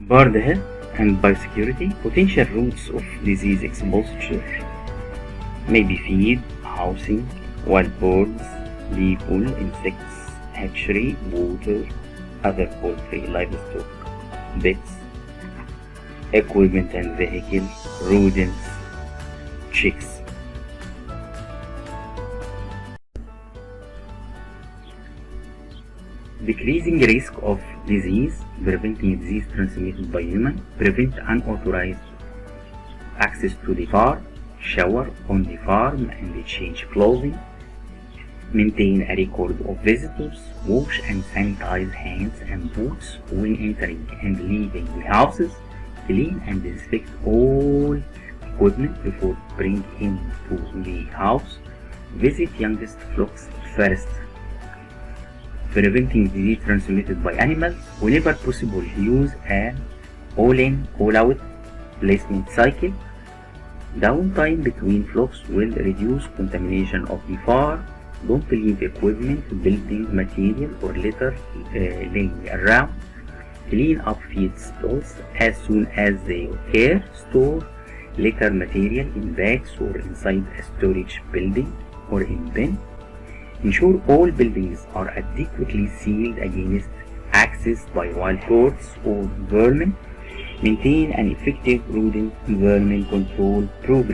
Bird health and biosecurity. Potential routes of disease exposure may be feed, housing, wild birds, bee pool, insects, hatchery, water, other poultry, livestock, pets, equipment and vehicles, rodents, chicks. Decreasing risk of disease, preventing disease transmitted by human, prevent unauthorized access to the farm, shower on the farm and change clothing, maintain a record of visitors, wash and sanitize hands and boots when entering and leaving the houses, clean and disinfect all equipment before bringing him to the house, visit youngest flocks first. Preventing disease transmitted by animals, whenever possible use an all-in, all-out placement cycle. Downtime between flocks will reduce contamination of the farm. Don't leave equipment, building material or litter laying around. Clean up feed stores as soon as they occur. Store litter material in bags or inside a storage building or in bin. Ensure all buildings are adequately sealed against access by wild birds or vermin. Maintain an effective rodent vermin control program.